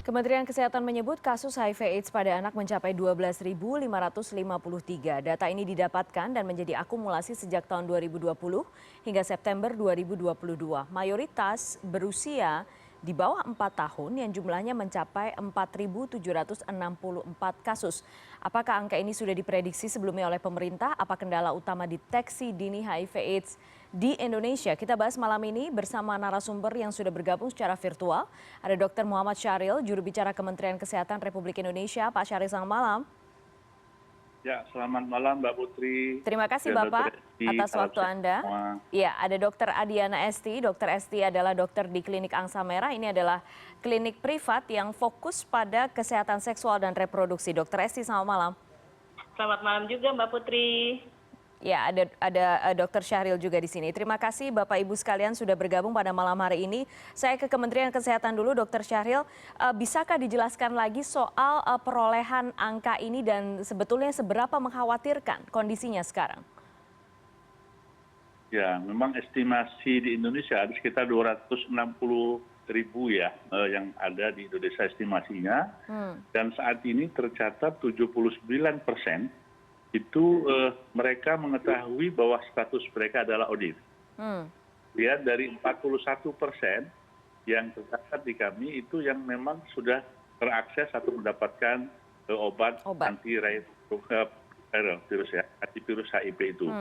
Kementerian Kesehatan menyebut kasus HIV/AIDS pada anak mencapai 12.553. Data ini didapatkan dan menjadi akumulasi sejak tahun 2020 hingga September 2022. Mayoritas berusia di bawah 4 tahun yang jumlahnya mencapai 4.764 kasus. Apakah angka ini sudah diprediksi sebelumnya oleh pemerintah? Apa kendala utama deteksi dini HIV/AIDS di Indonesia? Kita bahas malam ini bersama narasumber yang sudah bergabung secara virtual. Ada Dr. Muhammad Syahril, juru bicara Kementerian Kesehatan Republik Indonesia. Pak Syahril, selamat malam. Ya, selamat malam Mbak Putri. Terima kasih Bapak atas waktu Anda. Ya, ada Dr. Adiana Esti. Dr. Esti adalah dokter di Klinik Angsa Merah. Ini adalah klinik privat yang fokus pada kesehatan seksual dan reproduksi. Dr. Esti, selamat malam. Selamat malam juga Mbak Putri. Ya, ada Dr. Syahril juga di sini. Terima kasih Bapak Ibu sekalian sudah bergabung pada malam hari ini. Saya ke Kementerian Kesehatan dulu, Dr. Syahril. Bisakah dijelaskan lagi soal perolehan angka ini dan sebetulnya seberapa mengkhawatirkan kondisinya sekarang? Ya, memang estimasi di Indonesia ada sekitar 260.000 ya yang ada di Indonesia estimasinya. Dan saat ini tercatat 79% itu mereka mengetahui bahwa status mereka adalah ODIF. Lihat dari 41% yang tercatat di kami itu yang memang sudah terakses atau mendapatkan obat antivirus ya, antivirus HIV itu,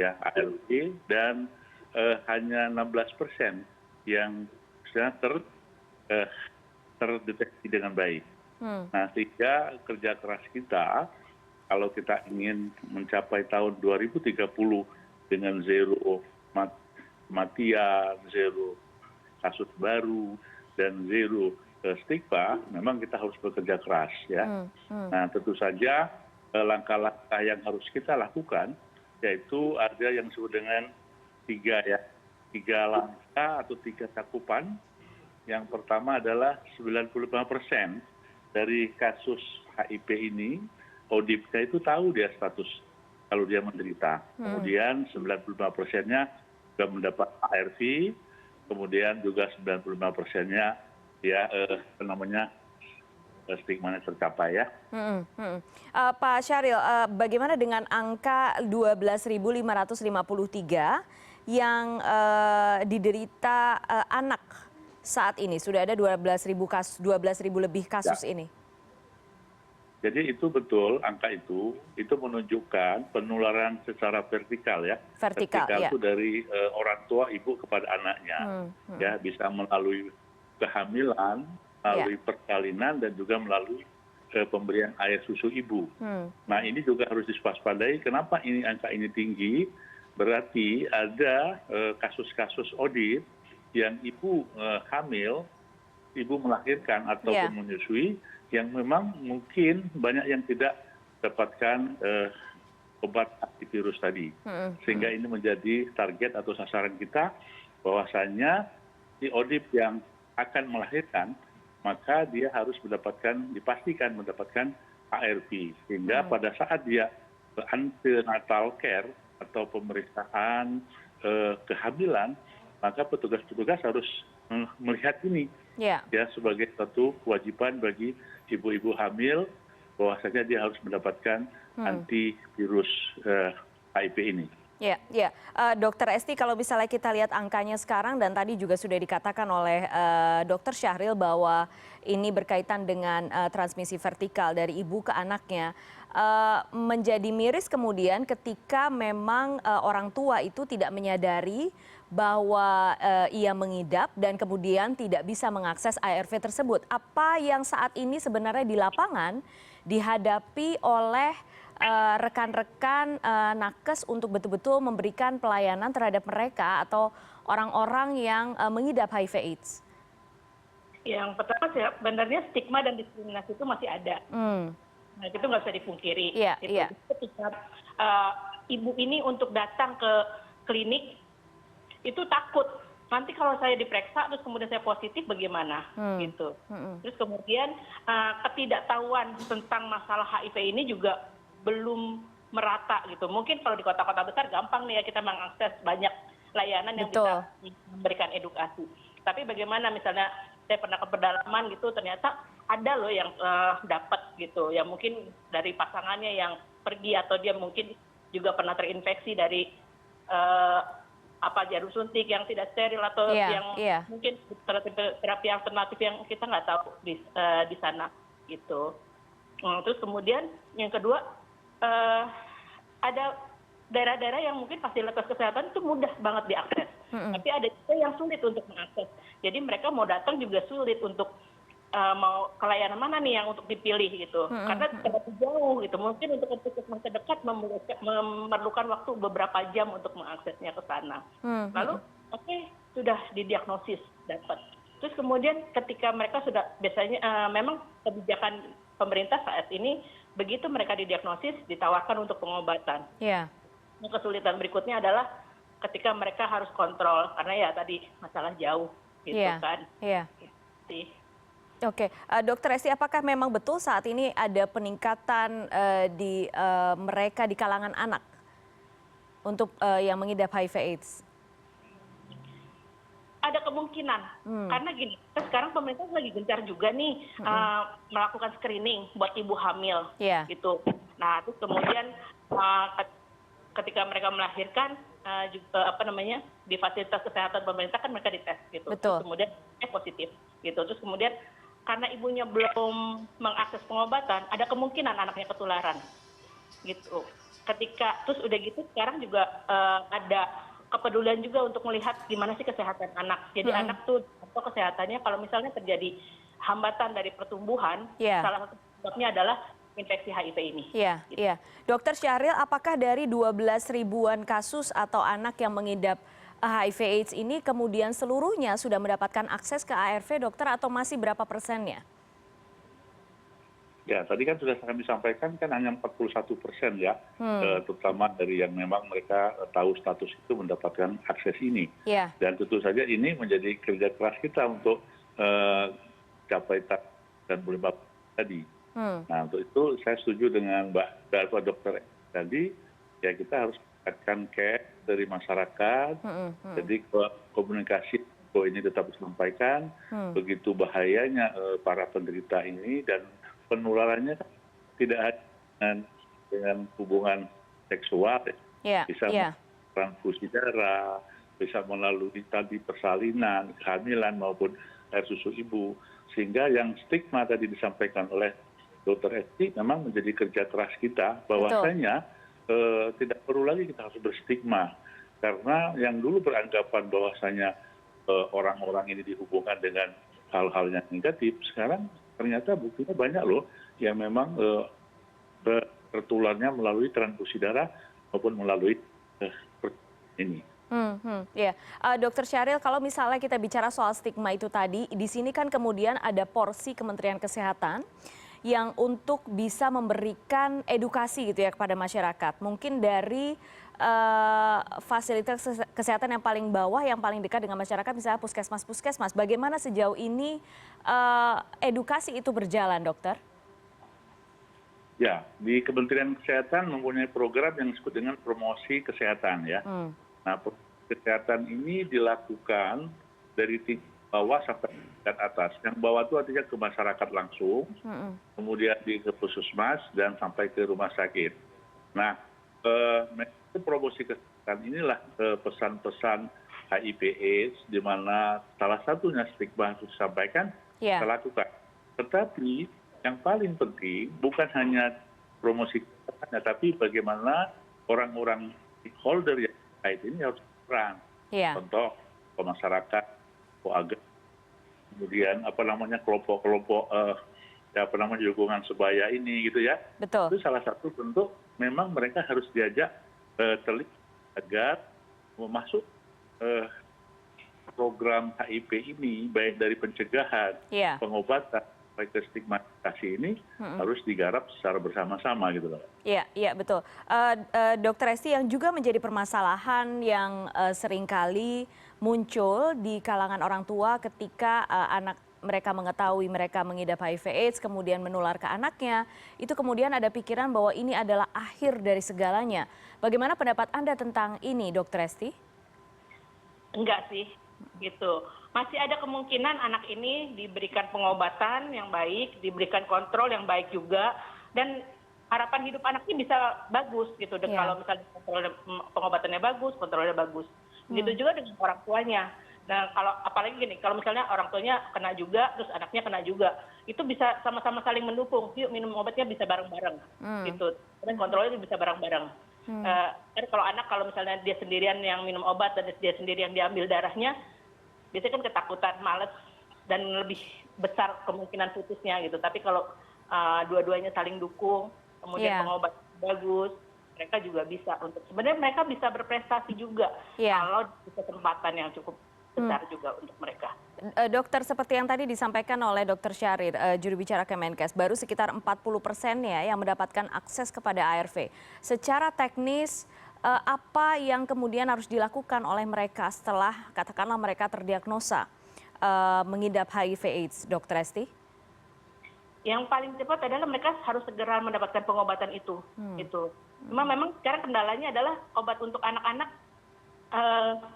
ya ARV, dan hanya 16% yang sudah terdeteksi dengan baik. Nah, sehingga kerja keras kita, kalau kita ingin mencapai tahun 2030 dengan zero kematian, zero kasus baru, dan zero stigma, memang kita harus bekerja keras ya. Nah, tentu saja langkah-langkah yang harus kita lakukan, yaitu ada yang disebut dengan tiga langkah atau 3 cakupan. Yang pertama adalah 95% dari kasus HIV ini, ODIP-nya itu tahu dia status kalau dia menderita. Kemudian 95%-nya sudah mendapat ARV, kemudian juga 95%-nya ya stigmanya tercapai ya. Pak Syahril, bagaimana dengan angka 12.553 yang diderita anak saat ini? Sudah ada 12.000 lebih kasus ini. Jadi itu betul, angka itu menunjukkan penularan secara vertikal ya. Vertikal ya. itu dari orang tua ibu kepada anaknya. Ya, bisa melalui kehamilan, melalui persalinan, dan juga melalui pemberian air susu ibu. Nah, ini juga harus diwaspadai. Kenapa angka ini tinggi? Berarti ada kasus-kasus ODIP yang ibu hamil, ibu melahirkan ataupun menyusui, yang memang mungkin banyak yang tidak dapatkan obat antivirus tadi. Sehingga ini menjadi target atau sasaran kita, bahwasannya di ODIP yang akan melahirkan, maka dia harus dipastikan mendapatkan ARV. Sehingga pada saat dia antenatal care atau pemeriksaan kehamilan, maka petugas-petugas harus melihat ini ya sebagai satu kewajiban bagi ibu-ibu hamil, bahwasanya dia harus mendapatkan antivirus HIV ini. Ya. Dokter Esti, kalau misalnya kita lihat angkanya sekarang, dan tadi juga sudah dikatakan oleh Dokter Syahril bahwa ini berkaitan dengan transmisi vertikal dari ibu ke anaknya, menjadi miris kemudian ketika memang orang tua itu tidak menyadari bahwa ia mengidap dan kemudian tidak bisa mengakses ARV tersebut. Apa yang saat ini sebenarnya di lapangan dihadapi oleh rekan-rekan nakes untuk betul-betul memberikan pelayanan terhadap mereka atau orang-orang yang mengidap HIV/AIDS? Yang pertama sebenarnya stigma dan diskriminasi itu masih ada. Nah, itu nggak bisa dipungkiri. Ketika ibu ini untuk datang ke klinik itu takut, nanti kalau saya diperiksa terus kemudian saya positif bagaimana gitu. Terus kemudian ketidaktahuan tentang masalah HIV ini juga belum merata gitu. Mungkin kalau di kota-kota besar gampang nih ya kita mengakses banyak layanan yang bisa memberikan edukasi. Tapi bagaimana misalnya saya pernah ke pedalaman gitu, ternyata ada loh yang dapat gitu, ya mungkin dari pasangannya yang pergi atau dia mungkin juga pernah terinfeksi dari jarum suntik yang tidak steril atau yang mungkin terapi alternatif yang kita nggak tahu di sana gitu. Terus kemudian yang kedua ada daerah-daerah yang mungkin fasilitas kesehatan itu mudah banget diakses, tapi ada juga yang sulit untuk mengakses. Jadi mereka mau datang juga sulit untuk mau ke layanan mana nih yang untuk dipilih gitu, karena terlalu jauh gitu. Mungkin untuk puskesmas terdekat memerlukan waktu beberapa jam untuk mengaksesnya ke sana. Lalu sudah didiagnosis dapat. Terus kemudian ketika mereka sudah biasanya memang kebijakan pemerintah saat ini begitu mereka didiagnosis ditawarkan untuk pengobatan. Yang kesulitan berikutnya adalah ketika mereka harus kontrol karena ya tadi masalah jauh gitu kan. Oke, Dokter Esti, apakah memang betul saat ini ada peningkatan di mereka di kalangan anak untuk yang mengidap HIV/AIDS? Ada kemungkinan, karena gini, sekarang pemerintah lagi gencar juga nih melakukan screening buat ibu hamil, gitu. Nah, terus kemudian ketika mereka melahirkan di fasilitas kesehatan pemerintah kan mereka dites gitu, terus kemudian positif, gitu. Terus kemudian karena ibunya belum mengakses pengobatan, ada kemungkinan anaknya ketularan, gitu. Terus udah gitu sekarang juga ada kepedulian juga untuk melihat gimana sih kesehatan anak. Jadi anak tuh atau kesehatannya kalau misalnya terjadi hambatan dari pertumbuhan, salah satu sebabnya adalah infeksi HIV ini. Iya. Dokter Syahril, apakah dari 12 ribuan kasus atau anak yang mengidap HIV/AIDS ini kemudian seluruhnya sudah mendapatkan akses ke ARV, dokter, atau masih berapa persennya? Ya, tadi kan sudah kami sampaikan kan hanya 41% ya, terutama dari yang memang mereka tahu status itu mendapatkan akses ini. Dan tentu saja ini menjadi kerja keras kita untuk capai dan boleh tadi. Nah, untuk itu saya setuju dengan Mbak Dokter tadi, ya kita harus meningkatkan care dari masyarakat. Jadi komunikasi ini tetap disampaikan, begitu bahayanya para penderita ini dan penularannya tidak hanya dengan hubungan seksual, bisa transfusi darah, bisa melalui tadi persalinan, kehamilan maupun air susu ibu, sehingga yang stigma tadi disampaikan oleh Dokter Esti memang menjadi kerja keras kita, bahwasanya tidak perlu lagi kita harus berstigma, karena yang dulu beranggapan bahwasanya orang-orang ini dihubungkan dengan hal-hal yang negatif, sekarang ternyata buktinya banyak loh yang memang tertularnya melalui transfusi darah maupun melalui ini. Dokter Syahril, kalau misalnya kita bicara soal stigma itu tadi, di sini kan kemudian ada porsi Kementerian Kesehatan yang untuk bisa memberikan edukasi gitu ya kepada masyarakat. Mungkin dari fasilitas kesehatan yang paling bawah, yang paling dekat dengan masyarakat, misalnya puskesmas. Bagaimana sejauh ini edukasi itu berjalan, dokter? Ya, di Kementerian Kesehatan mempunyai program yang disebut dengan promosi kesehatan ya. Nah, kesehatan ini dilakukan dari bawah sampai ke atas. Yang bawah itu artinya ke masyarakat langsung, kemudian ke puskesmas dan sampai ke rumah sakit. Nah, promosi kesehatan inilah pesan-pesan HIV/AIDS di mana salah satunya stigma harus disampaikan, kita lakukan. Tetapi yang paling penting bukan hanya promosi kesehatan, tapi bagaimana orang-orang stakeholder yang terkait ini harus berperan. Contoh masyarakat, agama, kemudian kelompok-kelompok dukungan sebaya ini gitu ya. Betul. Itu salah satu bentuk memang mereka harus diajak terlibat agar masuk program HIV ini, baik dari pencegahan, pengobatan, baik ke stigmatisasi ini harus digarap secara bersama-sama gitu loh. Iya betul. Dokter Esti, yang juga menjadi permasalahan yang seringkali muncul di kalangan orang tua ketika anak mereka mengetahui mereka mengidap HIV/AIDS kemudian menular ke anaknya, itu kemudian ada pikiran bahwa ini adalah akhir dari segalanya. Bagaimana pendapat Anda tentang ini, Dokter Esti? Enggak sih, gitu. masih ada kemungkinan anak ini diberikan pengobatan yang baik, diberikan kontrol yang baik juga, dan harapan hidup anaknya bisa bagus gitu. Dan kalau misalnya pengobatannya bagus, kontrolnya bagus. Begitu juga dengan orang tuanya. Nah, kalau apalagi gini, kalau misalnya orang tuanya kena juga, terus anaknya kena juga, itu bisa sama-sama saling mendukung. Yuk minum obatnya bisa bareng-bareng, gitu. Dan kontrolnya bisa bareng-bareng. Kalau anak, kalau misalnya dia sendirian yang minum obat dan dia sendirian diambil darahnya, biasanya kan ketakutan, males, dan lebih besar kemungkinan putusnya gitu. Tapi kalau dua-duanya saling dukung, kemudian pengobat bagus, mereka juga bisa untuk sebenarnya mereka bisa berprestasi juga kalau di kesempatan yang cukup besar juga untuk mereka. Dokter, seperti yang tadi disampaikan oleh Dr. Syahrir, juru bicara Kemenkes, baru sekitar 40% ya yang mendapatkan akses kepada ARV. Secara teknis, apa yang kemudian harus dilakukan oleh mereka setelah katakanlah mereka terdiagnosa mengidap HIV/AIDS, Dr. Esti? Yang paling cepat adalah mereka harus segera mendapatkan pengobatan itu. Gitu. Memang sekarang kendalanya adalah obat untuk anak-anak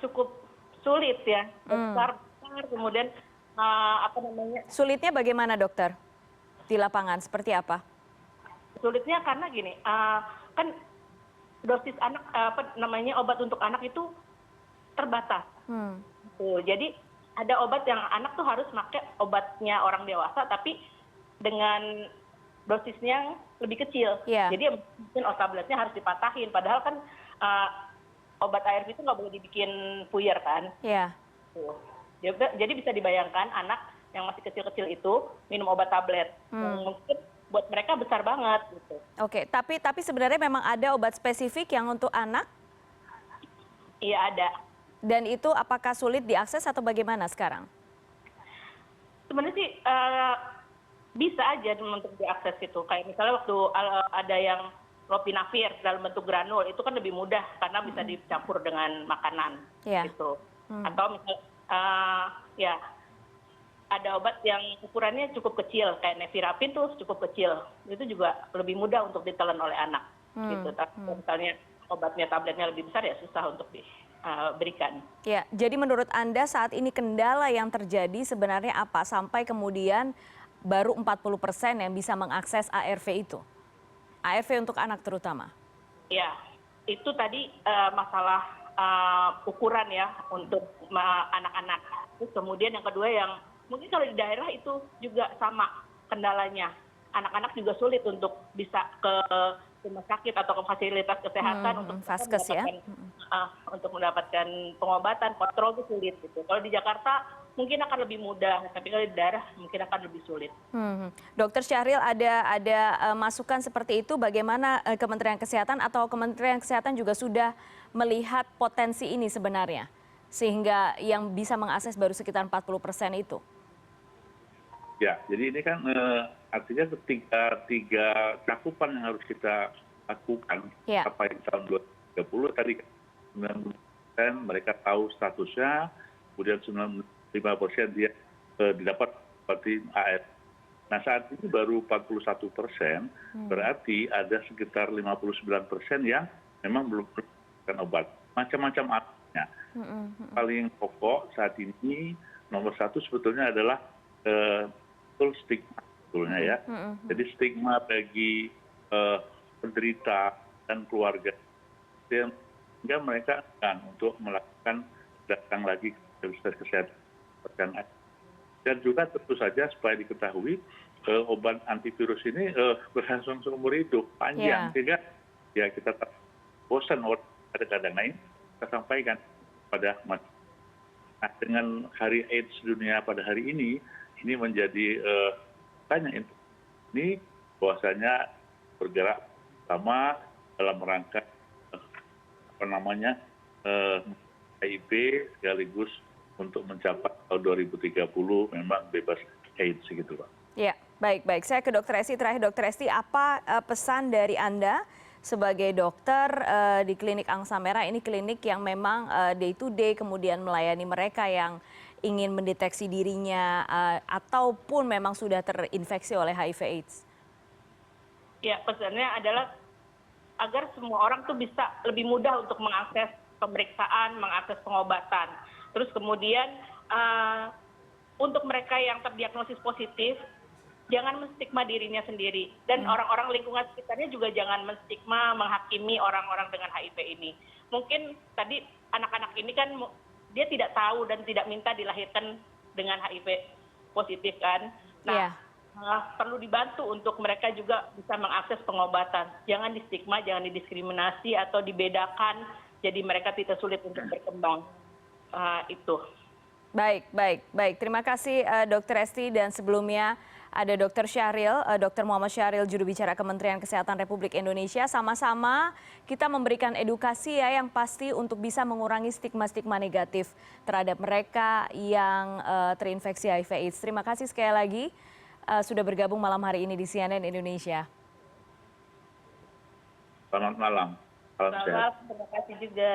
cukup sulit ya, besar, kemudian apa namanya? Sulitnya bagaimana, dokter? Di lapangan seperti apa? Sulitnya karena gini, kan dosis anak obat untuk anak itu terbatas. Jadi ada obat yang anak tuh harus pakai obatnya orang dewasa, tapi dengan dosisnya yang lebih kecil. Jadi mungkin otabletnya harus dipatahin, padahal kan obat ARV itu nggak boleh dibikin puyer kan. Jadi bisa dibayangkan anak yang masih kecil-kecil itu minum obat tablet. Mungkin buat mereka besar banget gitu. Oke, tapi sebenarnya memang ada obat spesifik yang untuk anak? Iya, ada. Dan itu apakah sulit diakses atau bagaimana sekarang? Sebenarnya sih bisa aja untuk diakses itu. Kayak misalnya waktu ada yang lopinavir dalam bentuk granul, itu kan lebih mudah karena bisa dicampur dengan makanan gitu. Atau misalnya ya ada obat yang ukurannya cukup kecil kayak nevirapin tuh cukup kecil, itu juga lebih mudah untuk ditelan oleh anak gitu. Tapi misalnya obatnya tabletnya lebih besar ya susah untuk diberikan. Ya, jadi menurut Anda saat ini kendala yang terjadi sebenarnya apa sampai kemudian baru 40% yang bisa mengakses ARV itu? ARV untuk anak terutama. Ya, itu tadi masalah ukuran ya untuk anak-anak. Terus kemudian yang kedua yang mungkin kalau di daerah itu juga sama kendalanya. Anak-anak juga sulit untuk bisa ke rumah sakit atau ke fasilitas kesehatan untuk mendapatkan pengobatan, kontrol itu sulit gitu. Kalau di Jakarta mungkin akan lebih mudah, tapi kalau di daerah mungkin akan lebih sulit. Dokter Syahril, ada masukan seperti itu bagaimana Kementerian Kesehatan atau Kementerian Kesehatan juga sudah melihat potensi ini sebenarnya sehingga yang bisa mengakses baru sekitar 40% itu? Ya, jadi ini kan artinya tiga cakupan yang harus kita lakukan sampai tahun 2030 tadi 90% mereka tahu statusnya, kemudian 95% dia didapat seperti ARV. Nah saat ini baru 41%, berarti ada sekitar 59% yang memang belum mendapatkan obat. Macam-macam artinya. Paling pokok saat ini nomor satu sebetulnya adalah stigma sebetulnya ya. Jadi stigma bagi penderita dan keluarga sehingga mereka enggan untuk melakukan datang lagi ke fasilitas kesehatan. Dan juga tentu saja supaya diketahui obat antivirus ini berlangsung seumur hidup panjang sehingga ya kita bosan kadang-kadang lain kita sampaikan pada masyarakat. Nah, dengan Hari AIDS Dunia pada hari ini menjadi banyak ini bahwasanya bergerak sama dalam rangka HIV sekaligus untuk mencapai tahun 2030 memang bebas AIDS gitu Pak. Ya, baik. Saya ke Dr. Esti terakhir. Dr. Esti, apa pesan dari Anda sebagai dokter di klinik Angsa Merah? Ini klinik yang memang day to day kemudian melayani mereka yang ingin mendeteksi dirinya ataupun memang sudah terinfeksi oleh HIV/AIDS. Ya, pesannya adalah agar semua orang tuh bisa lebih mudah untuk mengakses pemeriksaan, mengakses pengobatan. Terus kemudian untuk mereka yang terdiagnosis positif, jangan menstigma dirinya sendiri. Dan orang-orang lingkungan sekitarnya juga jangan menstigma, menghakimi orang-orang dengan HIV ini. Mungkin tadi anak-anak ini kan dia tidak tahu dan tidak minta dilahirkan dengan HIV positif kan. Nah, perlu dibantu untuk mereka juga bisa mengakses pengobatan. Jangan distigma, jangan didiskriminasi atau dibedakan, jadi mereka tidak sulit untuk berkembang. Itu. Baik. Terima kasih Dr. Esti, dan sebelumnya ada Dr. Syahril, Dr. Muhammad Syahril, juru bicara Kementerian Kesehatan Republik Indonesia. Sama-sama kita memberikan edukasi ya yang pasti untuk bisa mengurangi stigma-stigma negatif terhadap mereka yang terinfeksi HIV/AIDS. Terima kasih sekali lagi sudah bergabung malam hari ini di CNN Indonesia. Selamat malam. Salam sehat. Terima kasih juga.